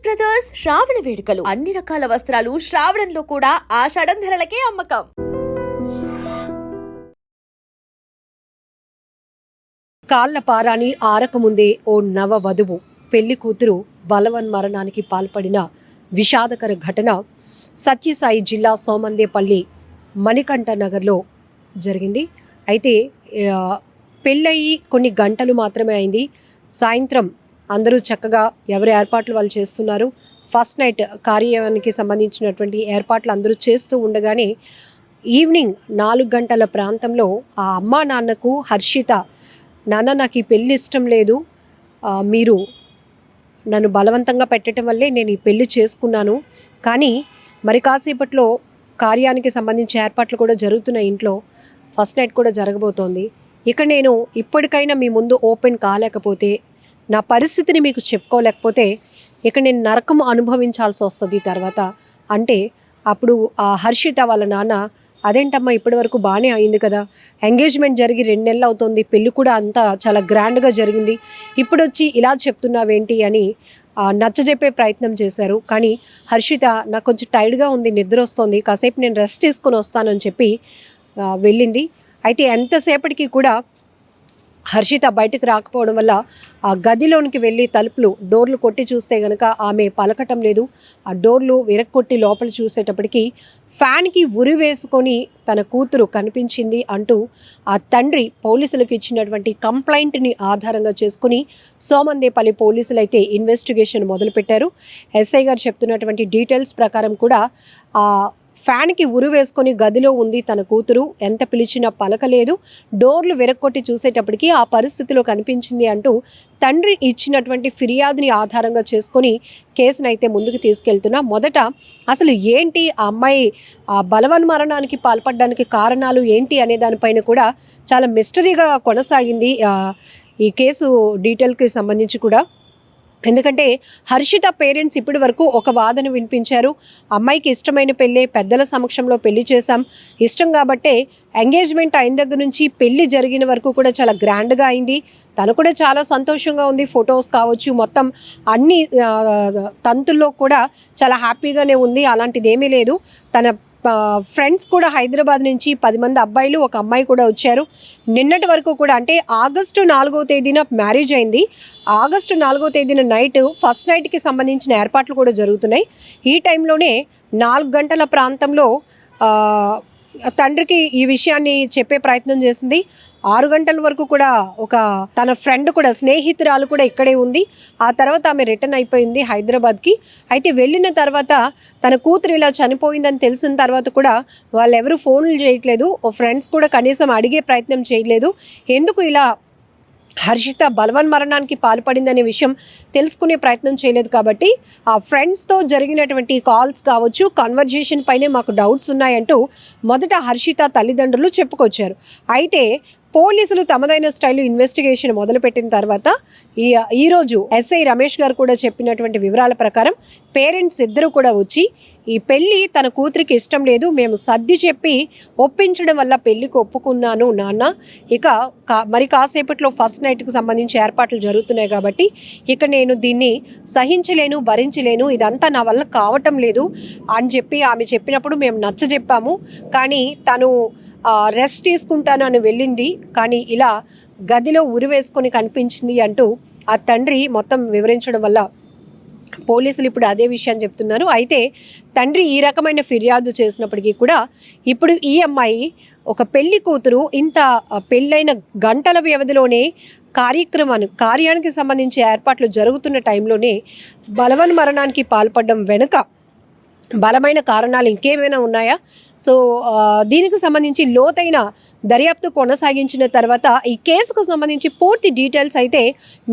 Brothers శ్రావణ వేడుకలు అన్ని రకాల వస్త్రాలు శ్రావణంలో కూడా ఆషాఢం ధరలకే అమ్మకం. కాళ్ల పారాని ఆరకముందే ఓ నవ వధువు పెళ్లి కూతురు బలవన్మరణానికి పాల్పడిన విషాదకర ఘటన సత్యసాయి జిల్లా సోమందేపల్లి మణికంఠ నగర్లో జరిగింది. అయితే పెళ్ళయి కొన్ని గంటలు మాత్రమే అయింది. సాయంత్రం అందరూ చక్కగా ఎవరి ఏర్పాట్లు వాళ్ళు చేస్తున్నారు. ఫస్ట్ నైట్ కార్యానికి సంబంధించినటువంటి ఏర్పాట్లు అందరూ చేస్తూ ఉండగానే ఈవినింగ్ 4 గంటల ప్రాంతంలో ఆ అమ్మా నాన్నకు హర్షిత, నాన్న నాకు ఈ పెళ్ళి ఇష్టం లేదు, మీరు నన్ను బలవంతంగా పెట్టడం వల్లే నేను ఈ పెళ్ళి చేసుకున్నాను, కానీ మరి కాసేపట్లో కార్యానికి సంబంధించి ఏర్పాట్లు కూడా జరుగుతున్నాయి, ఇంట్లో ఫస్ట్ నైట్ కూడా జరగబోతోంది, ఇక నేను ఇప్పటికైనా మీ ముందు ఓపెన్ కాలేకపోతే, నా పరిస్థితిని మీకు చెప్పుకోలేకపోతే ఇక నేను నరకం అనుభవించాల్సి వస్తుంది తర్వాత అంటే, అప్పుడు ఆ హర్షిత వాళ్ళ నాన్న, అదేంటమ్మా ఇప్పటి వరకు బాగానే అయింది కదా, ఎంగేజ్మెంట్ జరిగి 2 నెలలు అవుతుంది, పెళ్ళి కూడా అంతా చాలా గ్రాండ్గా జరిగింది, ఇప్పుడు వచ్చి ఇలా చెప్తున్నావేంటి అని నచ్చజెప్పే ప్రయత్నం చేశారు. కానీ హర్షిత నాకు కొంచెం టైర్డ్గా ఉంది, నిద్ర వస్తుంది, కాసేపు నేను రెస్ట్ తీసుకొని వస్తానని చెప్పి వెళ్ళింది. అయితే ఎంతసేపటికి కూడా హర్షిత బయటకు రాకపోవడం వల్ల ఆ గదిలోనికి వెళ్ళి డోర్లు కొట్టి చూస్తే కనుక ఆమె పలకటం లేదు. ఆ డోర్లు విరక్కొట్టి లోపల చూసేటప్పటికి ఫ్యాన్కి ఉరి వేసుకొని తన కూతురు కనిపించింది అంటూ ఆ తండ్రి పోలీసులకు ఇచ్చినటువంటి కంప్లైంట్ని ఆధారంగా చేసుకుని సోమందేపల్లి పోలీసులు అయితే ఇన్వెస్టిగేషన్ మొదలుపెట్టారు. ఎస్ఐ గారు చెప్తున్నటువంటి డీటెయిల్స్ ప్రకారం కూడా ఆ ఫ్యాన్కి ఉరి వేసుకొని గదిలో ఉంది తన కూతురు, ఎంత పిలిచినా పలకలేదు, డోర్లు విరక్కొట్టి చూసేటప్పటికి ఆ పరిస్థితిలో కనిపించింది అంటూ తండ్రి ఇచ్చినటువంటి ఫిర్యాదుని ఆధారంగా చేసుకొని కేసునైతే ముందుకు తీసుకెళ్తున్నా. మొదట అసలు ఏంటి ఆ అమ్మాయి బలవన్మరణానికి పాల్పడడానికి కారణాలు ఏంటి అనే దానిపైన కూడా చాలా మిస్టరీగా కొనసాగింది ఈ కేసు డీటెయిల్కి సంబంధించి కూడా. ఎందుకంటే హర్షిత పేరెంట్స్ ఇప్పటి వరకు ఒక వాదన వినిపించారు, అమ్మాయికి ఇష్టమైన పెళ్ళే, పెద్దల సమక్షంలో పెళ్లి చేశాం, ఇష్టం కాబట్టే ఎంగేజ్మెంట్ అయిన దగ్గర నుంచి పెళ్లి జరిగిన వరకు కూడా చాలా గ్రాండ్గా అయింది, తను కూడా చాలా సంతోషంగా ఉంది, ఫొటోస్ కావచ్చు మొత్తం అన్ని తంతుల్లో కూడా చాలా హ్యాపీగానే ఉంది, అలాంటిది ఏమీ లేదు, తన ఫ్రెండ్స్ కూడా హైదరాబాద్ నుంచి 10 మంది అబ్బాయిలు ఒక అమ్మాయి కూడా వచ్చారు. నిన్నటి వరకు కూడా అంటే ఆగస్టు 4వ తేదీన మ్యారేజ్ అయింది. ఆగస్టు 4వ తేదీన నైట్ ఫస్ట్ నైట్కి సంబంధించిన ఏర్పాట్లు కూడా జరుగుతున్నాయి. ఈ టైంలోనే 4 గంటల ప్రాంతంలో తండ్రికి ఈ విషయాన్ని చెప్పే ప్రయత్నం చేసింది. 6 గంటల వరకు కూడా ఒక తన ఫ్రెండ్ కూడా, స్నేహితురాలు కూడా ఇక్కడే ఉంది. ఆ తర్వాత ఆమె రిటర్న్ అయిపోయింది హైదరాబాద్కి. అయితే వెళ్ళిన తర్వాత తన కూతురు ఇలా చనిపోయిందని తెలిసిన తర్వాత కూడా వాళ్ళెవరూ ఫోన్లు చేయట్లేదు, ఫ్రెండ్స్ కూడా కనీసం అడిగే ప్రయత్నం చేయలేదు. ఎందుకు ఇలా హర్షిత బలవన్మరణానికి పాల్పడిందనే విషయం తెలుసుకునే ప్రయత్నం చేయలేదు. కాబట్టి ఆ ఫ్రెండ్స్తో జరిగినటువంటి కాల్స్ కావచ్చు, కన్వర్జేషన్ పైనే మాకు డౌట్స్ ఉన్నాయంటూ మొదట హర్షిత తల్లిదండ్రులు చెప్పుకొచ్చారు. అయితే పోలీసులు తమదైన స్టైల్లో ఇన్వెస్టిగేషన్ మొదలుపెట్టిన తర్వాత ఈరోజు ఎస్ఐ రమేష్ గారు కూడా చెప్పినటువంటి వివరాల ప్రకారం పేరెంట్స్ ఇద్దరు కూడా వచ్చి, ఈ పెళ్ళి తన కూతురికి ఇష్టం లేదు, మేము సర్ది చెప్పి ఒప్పించడం వల్ల పెళ్ళికి ఒప్పుకున్నాను నాన్న, ఇక మరి కాసేపట్లో ఫస్ట్ నైట్కి సంబంధించి ఏర్పాట్లు జరుగుతున్నాయి కాబట్టి ఇక నేను దీన్ని సహించలేను, భరించలేను, ఇదంతా నా వల్ల కావటం లేదు అని చెప్పి ఆమె చెప్పినప్పుడు మేము నచ్చజెప్పాము. కానీ తను రెస్ట్ తీసుకుంటాను అని వెళ్ళింది, కానీ ఇలా గదిలో ఉరి వేసుకొని కనిపించింది అంటూ ఆ తండ్రి మొత్తం వివరించడం వల్ల పోలీసులు ఇప్పుడు అదే విషయాన్ని చెప్తున్నారు. అయితే తండ్రి ఈ రకమైన ఫిర్యాదు చేసినప్పటికీ కూడా ఇప్పుడు ఈ అమ్మాయి ఒక పెళ్లి కూతురు ఇంత పెళ్ళైన గంటల వ్యవధిలోనే కార్యానికి సంబంధించి ఏర్పాట్లు జరుగుతున్న టైంలోనే బలవన్మరణానికి పాల్పడడం వెనుక బలమైన కారణాలు ఇంకేమైనా ఉన్నాయా? సో దీనికి సంబంధించి లోతైన దర్యాప్తు కొనసాగించిన తర్వాత ఈ కేసుకు సంబంధించి పూర్తి డీటెయిల్స్ అయితే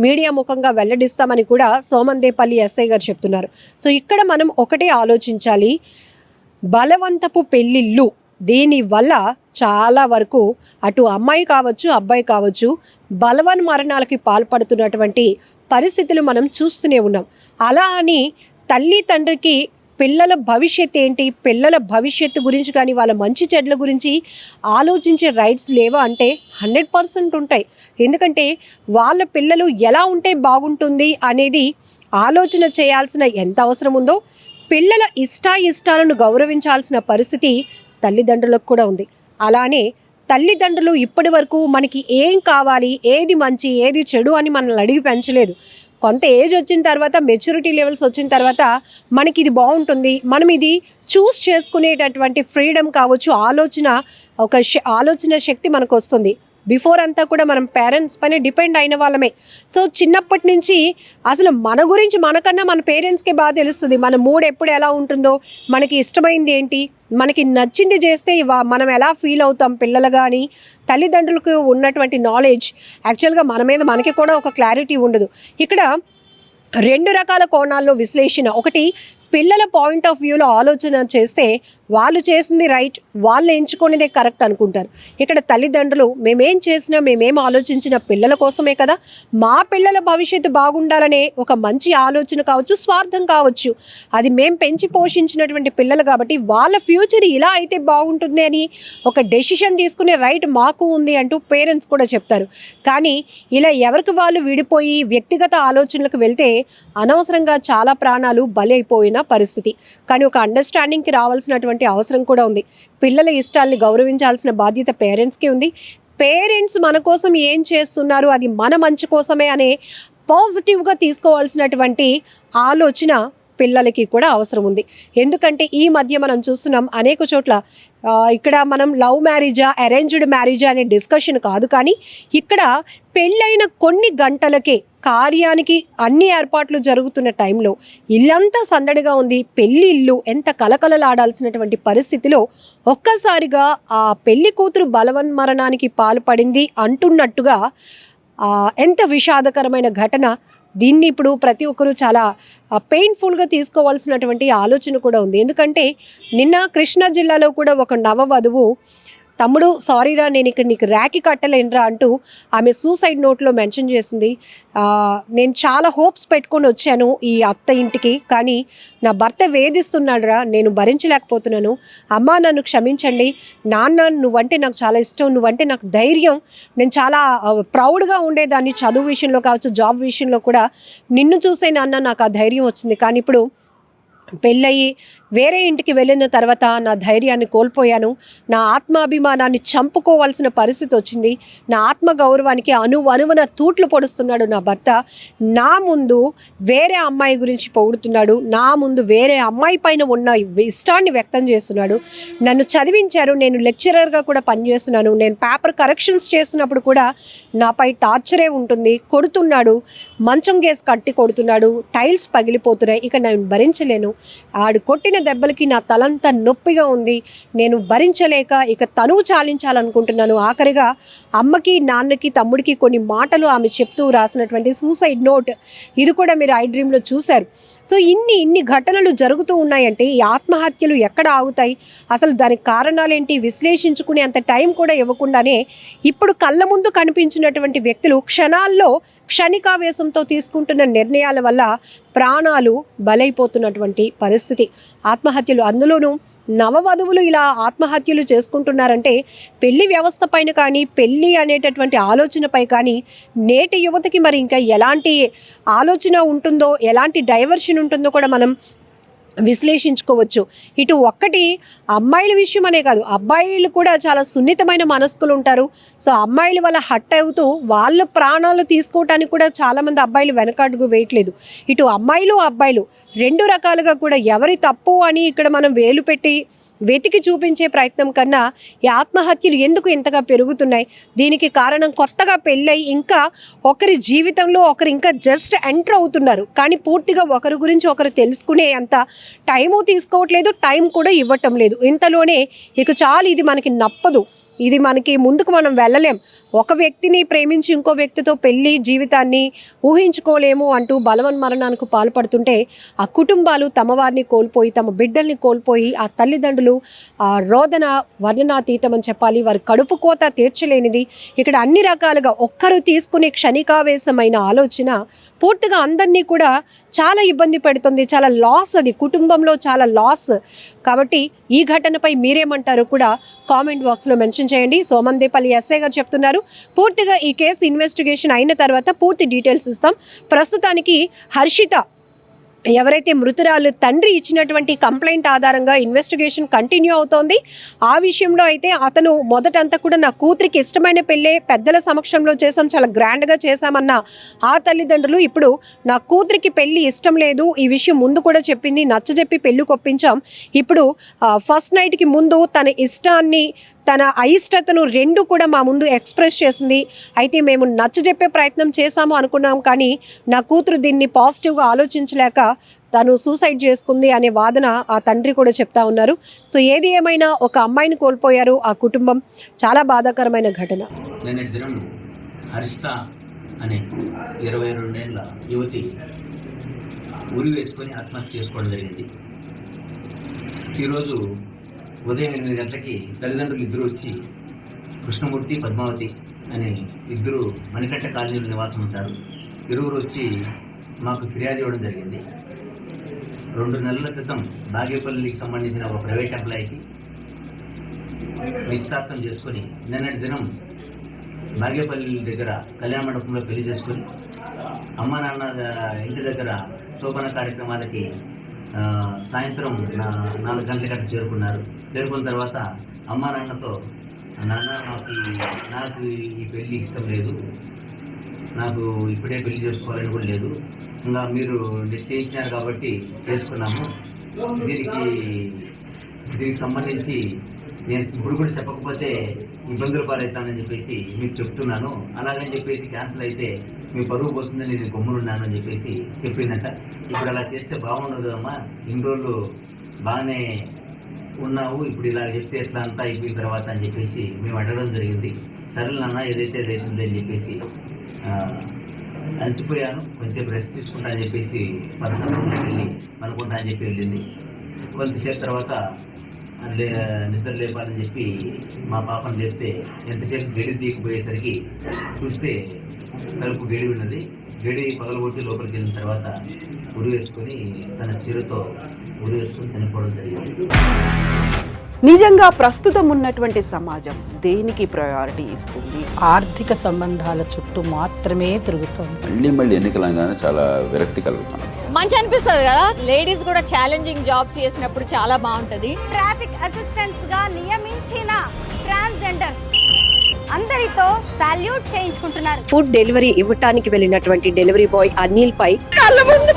మీడియా ముఖంగా వెల్లడిస్తామని కూడా సోమందేపల్లి ఎస్ఐ గారు చెప్తున్నారు. సో ఇక్కడ మనం ఒకటే ఆలోచించాలి, బలవంతపు పెళ్ళిళ్ళు దీనివల్ల చాలా వరకు అటు అమ్మాయి కావచ్చు, అబ్బాయి కావచ్చు, బలవన్మరణాలకి పాల్పడుతున్నటువంటి పరిస్థితులు మనం చూస్తూనే ఉన్నాం. అలా అని తల్లి తండ్రికి పిల్లల భవిష్యత్తు ఏంటి, పిల్లల భవిష్యత్తు గురించి కానీ వాళ్ళ మంచి చెడ్ల గురించి ఆలోచించే రైట్స్ లేవా అంటే 100% ఉంటాయి. ఎందుకంటే వాళ్ళ పిల్లలు ఎలా ఉంటే బాగుంటుంది అనేది ఆలోచన చేయాల్సిన ఎంత అవసరం ఉందో, పిల్లల ఇష్టాలను గౌరవించాల్సిన పరిస్థితి తల్లిదండ్రులకు కూడా ఉంది. అలానే తల్లిదండ్రులు ఇప్పటి వరకు మనకి ఏం కావాలి, ఏది మంచి, ఏది చెడు అని మనల్ని అడిగి పెంచలేదు. కొంత ఏజ్ వచ్చిన తర్వాత, మెచ్యూరిటీ లెవెల్స్ వచ్చిన తర్వాత మనకి ఇది బాగుంటుంది, మనం ఇది చూస్ చేసుకునేటటువంటి ఫ్రీడమ్ కావచ్చు, ఆలోచన శక్తి మనకు వస్తుంది. బిఫోర్ అంతా కూడా మనం పేరెంట్స్ పైన డిపెండ్ అయిన వాళ్ళమే. సో చిన్నప్పటి నుంచి అసలు మన గురించి మనకన్నా మన పేరెంట్స్కే బాగా తెలుస్తుంది. మన మూడ్ ఎప్పుడు ఎలా ఉంటుందో, మనకి ఇష్టమైంది ఏంటి, మనకి నచ్చింది చేస్తే మనం ఎలా ఫీల్ అవుతాం పిల్లలు. కానీ తల్లిదండ్రులకు ఉన్నటువంటి నాలెడ్జ్ యాక్చువల్గా మన మీద మనకి కూడా ఒక క్లారిటీ ఉండదు. ఇక్కడ 2 రకాల కోణాల్లో విశ్లేషణ. ఒకటి, పిల్లల పాయింట్ ఆఫ్ వ్యూలో ఆలోచన చేస్తే వాళ్ళు చేసింది రైట్, వాళ్ళు ఎంచుకునేదే కరెక్ట్ అనుకుంటారు. ఇక్కడ తల్లిదండ్రులు మేమేం చేసినా, మేమేం ఆలోచించిన పిల్లల కోసమే కదా, మా పిల్లల భవిష్యత్తు బాగుండాలనే ఒక మంచి ఆలోచన కావచ్చు, స్వార్థం కావచ్చు, అది మేము పెంచి పోషించినటువంటి పిల్లలు కాబట్టి వాళ్ళ ఫ్యూచర్ ఇలా అయితే బాగుంటుంది అని ఒక డెసిషన్ తీసుకునే రైట్ మాకు ఉంది అంటూ పేరెంట్స్ కూడా చెప్తారు. కానీ ఇలా ఎవరికి వాళ్ళు విడిపోయి వ్యక్తిగత ఆలోచనలకు వెళ్తే అనవసరంగా చాలా ప్రాణాలు బలైపోయిన పరిస్థితి. కానీ ఒక అండర్స్టాండింగ్కి రావాల్సినటువంటి అవసరం కూడా ఉంది. పిల్లల ఇష్టాలని గౌరవించాల్సిన బాధ్యత పేరెంట్స్కి ఉంది. పేరెంట్స్ మన కోసం ఏం చేస్తున్నారు, అది మన మంచి కోసమే అనే పాజిటివ్గా తీసుకోవాల్సినటువంటి ఆలోచన పిల్లలకి కూడా అవసరం ఉంది. ఎందుకంటే ఈ మధ్య మనం చూస్తున్నాం అనేక చోట్ల, ఇక్కడ మనం లవ్ మ్యారేజా, అరేంజ్డ్ మ్యారేజా అనే డిస్కషన్ కాదు, కానీ ఇక్కడ పెళ్ళైన కొన్ని గంటలకే కార్యానికి అన్ని ఏర్పాట్లు జరుగుతున్న టైంలో ఇల్లంతా సందడిగా ఉంది, పెళ్లి ఇల్లు ఎంత కలకలలాడాల్సినటువంటి పరిస్థితిలో ఒక్కసారిగా ఆ పెళ్లి కూతురు బలవన్మరణానికి పాల్పడింది అంటున్నట్టుగా ఎంత విషాదకరమైన ఘటన. దీన్ని ఇప్పుడు ప్రతి ఒక్కరూ చాలా పెయిన్ఫుల్గా తీసుకోవాల్సినటువంటి ఆలోచన కూడా ఉంది. ఎందుకంటే నిన్న కృష్ణా జిల్లాలో కూడా ఒక నవవధువు, తమ్ముడు సారీరా నేను ఇక్కడ నీకు రాఖీ కట్టలేనురా అంటూ ఆమె సూసైడ్ నోట్లో మెన్షన్ చేసింది. నేను చాలా హోప్స్ పెట్టుకొని వచ్చాను ఈ అత్త ఇంటికి, కానీ నా భర్త వేధిస్తున్నాడురా, నేను భరించలేకపోతున్నాను, అమ్మ నన్ను క్షమించండి, నాన్న నువ్వంటే నాకు చాలా ఇష్టం, నువ్వంటే నాకు ధైర్యం, నేను చాలా ప్రౌడ్గా ఉండేదాన్ని చదువు విషయంలో కావచ్చు, జాబ్ విషయంలో కూడా, నిన్ను చూసే నాన్న నాకు ఆ ధైర్యం వచ్చింది, కానీ ఇప్పుడు పెళ్ళయి వేరే ఇంటికి వెళ్ళిన తర్వాత నా ధైర్యాన్ని కోల్పోయాను, నా ఆత్మాభిమానాన్ని చంపుకోవాల్సిన పరిస్థితి వచ్చింది, నా ఆత్మగౌరవానికి అణువణువున తూట్లు పొడుస్తున్నాడు నా భర్త, నా ముందు వేరే అమ్మాయి గురించి పొగుడుతున్నాడు, నా ముందు వేరే అమ్మాయి పైన ఉన్న ఇష్టాన్ని వ్యక్తం చేస్తున్నాడు, నన్ను చదివించారు, నేను లెక్చరర్గా కూడా పనిచేస్తున్నాను, నేను పేపర్ కరెక్షన్స్ చేస్తున్నప్పుడు కూడా నాపై టార్చరే ఉంటుంది, కొడుతున్నాడు, మంచం గేసి కట్టి కొడుతున్నాడు, టైల్స్ పగిలిపోతున్నాయి, ఇక నేను భరించలేను, ఆడు కొట్టిన దెబ్బలకి నా తలంతా నొప్పిగా ఉంది, నేను భరించలేక ఇక తనువు చాలించాలనుకుంటున్నాను. ఆఖరిగా అమ్మకి, నాన్నకి, తమ్ముడికి కొన్ని మాటలు ఆమె చెప్తూ రాసినటువంటి సూసైడ్ నోట్, ఇది కూడా మీరు ఐ డ్రీమ్లో చూశారు. సో ఇన్ని ఘటనలు జరుగుతూ ఉన్నాయంటే ఈ ఆత్మహత్యలు ఎక్కడ ఆగుతాయి, అసలు దానికి కారణాలేంటి విశ్లేషించుకునే అంత టైం కూడా ఇవ్వకుండానే ఇప్పుడు కళ్ళ ముందు కనిపించినటువంటి వ్యక్తులు క్షణాల్లో క్షణికావేశంతో తీసుకుంటున్న నిర్ణయాల వల్ల ప్రాణాలు బలైపోతున్నటువంటి పరిస్థితి. ఆత్మహత్యలు, అందులోనూ నవవధువులు ఇలా ఆత్మహత్యలు చేసుకుంటున్నారంటే పెళ్లి వ్యవస్థ పైన కానీ, పెళ్ళి అనేటటువంటి ఆలోచనపై కానీ నేటి యువతకి మరి ఇంకా ఎలాంటి ఆలోచన ఉంటుందో, ఎలాంటి డైవర్షన్ ఉంటుందో కూడా మనం విశ్లేషించుకోవచ్చు. ఇటు ఒక్కటి అమ్మాయిల విషయం అనే కాదు, అబ్బాయిలు కూడా చాలా సున్నితమైన మనస్కులు ఉంటారు. సో అమ్మాయిల వల్ల హట్ అవుతూ వాళ్ళ ప్రాణాలు తీసుకోవటానికి కూడా చాలామంది అబ్బాయిలు వెనకాడుగు వేయట్లేదు. ఇటు అమ్మాయిలు అబ్బాయిలు 2 రకాలుగా కూడా ఎవరి తప్పు అని ఇక్కడ మనం వేలు పెట్టి వెతికి చూపించే ప్రయత్నం కన్నా ఈ ఆత్మహత్యలు ఎందుకు ఇంతగా పెరుగుతున్నాయి, దీనికి కారణం కొత్తగా పెళ్ళై ఇంకా ఒకరి జీవితంలో ఒకరు ఇంకా జస్ట్ ఎంటర్ అవుతున్నారు, కానీ పూర్తిగా ఒకరి గురించి ఒకరు తెలుసుకునే అంత టైము తీసుకోవట్లేదు, టైం కూడా ఇవ్వటం లేదు. ఇంతలోనే ఇక చాలు, ఇది మనకి నప్పదు, ఇది మనకి ముందుకు మనం వెళ్ళలేం, ఒక వ్యక్తిని ప్రేమించి ఇంకో వ్యక్తితో పెళ్లి జీవితాన్ని ఊహించుకోలేము అంటూ బలవన్మరణానికి పాల్పడుతుంటే ఆ కుటుంబాలు తమ వారిని కోల్పోయి, తమ బిడ్డల్ని కోల్పోయి, ఆ తల్లిదండ్రులు ఆ రోదన వర్ణనాతీతం అని చెప్పాలి, వారి కడుపు కోత తీర్చలేనిది. ఇక్కడ అన్ని రకాలుగా ఒక్కరు తీసుకునే క్షణికావేశమైన ఆలోచన పూర్తిగా అందరినీ కూడా చాలా ఇబ్బంది పెడుతుంది, చాలా లాస్, అది కుటుంబంలో చాలా లాస్. కాబట్టి ఈ ఘటనపై మీరేమంటారో కూడా కామెంట్ బాక్స్లో మెన్షన్ చేయండి. సోమందేపల్లి ఎస్ఐ గారు చెప్తున్నారు, పూర్తిగా ఈ కేసు ఇన్వెస్టిగేషన్ అయిన తర్వాత పూర్తి డీటెయిల్స్ ఇస్తాం. ప్రస్తుతానికి హర్షిత ఎవరైతే మృతురాలు తండ్రి ఇచ్చినటువంటి కంప్లైంట్ ఆధారంగా ఇన్వెస్టిగేషన్ కంటిన్యూ అవుతోంది. ఆ విషయంలో అయితే అతను మొదటంతా కూడా నా కూతురికి ఇష్టమైన పెళ్ళే పెద్దల సమక్షంలో చేసాం, చాలా గ్రాండ్గా చేశామన్న ఆ తల్లిదండ్రులు ఇప్పుడు నా కూతురికి పెళ్ళి ఇష్టం లేదు, ఈ విషయం ముందు కూడా చెప్పింది, నచ్చజెప్పి పెళ్ళి కొప్పించాం, ఇప్పుడు ఫస్ట్ నైట్కి ముందు తన ఇష్టాన్ని తన అయిష్టతను రెండు కూడా మా ముందు ఎక్స్ప్రెస్ చేసింది. అయితే మేము నచ్చజెప్పే ప్రయత్నం చేశాము అనుకున్నాం, కానీ నా కూతురు దీన్ని పాజిటివ్గా ఆలోచించలేక తను సూసైడ్ చేసుకుంది అనే వాదన ఆ తండ్రి కూడా చెప్తా ఉన్నారు. సో ఏది ఏమైనా ఒక అమ్మాయిని కోల్పోయారు ఆ కుటుంబం. చాలా బాధాకరమైన ఘటన. నిన్నటి దినం హర్షిత అనే 22 ఏళ్ల యువతి ఉరి వేసుకొని ఆత్మహత్య చేసుకోవడం జరిగింది. ఈరోజు ఉదయం 8 గంటలకి తల్లిదండ్రులు ఇద్దరు వచ్చి, కృష్ణమూర్తి పద్మావతి అనే ఇద్దరు మణికంఠ కాలనీలో నివాసం ఉంటారు, ఇరువురు వచ్చి మాకు ఫిర్యాదు ఇవ్వడం జరిగింది. 2 నెలల క్రితం బాగేపల్లికి సంబంధించిన ఒక ప్రైవేట్ ఎంప్లాయీకి నిశ్చితార్థం చేసుకొని నిన్నటి దినం బాగేపల్లి దగ్గర కళ్యాణ మండపంలో పెళ్లి చేసుకొని అమ్మ నాన్న ఇంటి దగ్గర శోభన కార్యక్రమాలకి సాయంత్రం 4 గంటల గంట చేరుకున్నారు. చేరుకున్న తర్వాత అమ్మ నాన్నతో, నాన్న నాకు ఈ పెళ్లి ఇష్టం లేదు, నాకు ఇప్పుడే పెళ్లి చేసుకోవాలని కూడా లేదు, ఇంకా మీరు నిశ్చయించినారు కాబట్టి చేసుకున్నాము, దీనికి సంబంధించి నేను ఇప్పుడు కూడా చెప్పకపోతే ఇబ్బందులు పాలవుతానని చెప్పేసి మీకు చెప్తున్నాను, అలాగని చెప్పేసి క్యాన్సిల్ అయితే మీ పరువు పోతుందని నేను గమ్మునున్నాను అని చెప్పేసి చెప్పిందంట. ఇప్పుడు అలా చేస్తే బాగుండదు అమ్మా, ఇన్ని రోజులు బాగానే ఉన్నావు, ఇప్పుడు ఇలా చెప్తే ఎట్లా అంతా అయిపోయిన తర్వాత అని చెప్పేసి మేము అడగడం జరిగింది. సరేలే నాన్న, ఏదైతే అదైతుంది అని చెప్పేసి అలసిపోయాను, కొంచెం రెస్ట్ తీసుకుంటా అని చెప్పేసి పర్సనల్ వెళ్ళి అనుకుంటా అని చెప్పి వెళ్ళింది. కొంతసేపు తర్వాత నిద్ర లేపాలని చెప్పి మా పాపను లేపితే ఎంతసేపు గడి తీయకపోయేసరికి చూస్తే తలుపు గడి ఉన్నది. గడి పగలగొట్టి లోపలికి వెళ్ళిన తర్వాత ఉరి వేసుకొని తన చీరతో ఉరి వేసుకొని చనిపోవడం జరిగింది. నిజంగా ప్రస్తుతం ఉన్నటువంటి సమాజం దేనికి ప్రయారిటీ ఇస్తుంది? ఆర్థిక సంబంధాల చుట్టూ మాత్రమే తిరుగుతోంది. మళ్ళీ ఎన్నికలంగానే చాలా విరక్తి కలుగుతాను. మంచి అనిపిస్తుంది కదా, లేడీస్ కూడా ఛాలెంజింగ్ జాబ్స్ చేసినప్పుడు చాలా బాగుంటది. ట్రాఫిక్ అసిస్టెంట్స్ గా నియమించిన ట్రాన్స్జెండర్స్ అందరితో సాల్యూట్ చేయించుకుంటున్నారు. ఫుడ్ డెలివరీ ఇవ్వటానికి వెళ్ళినటువంటి డెలివరీ బాయ్ అనిల్ పై కళ్ళ ముందు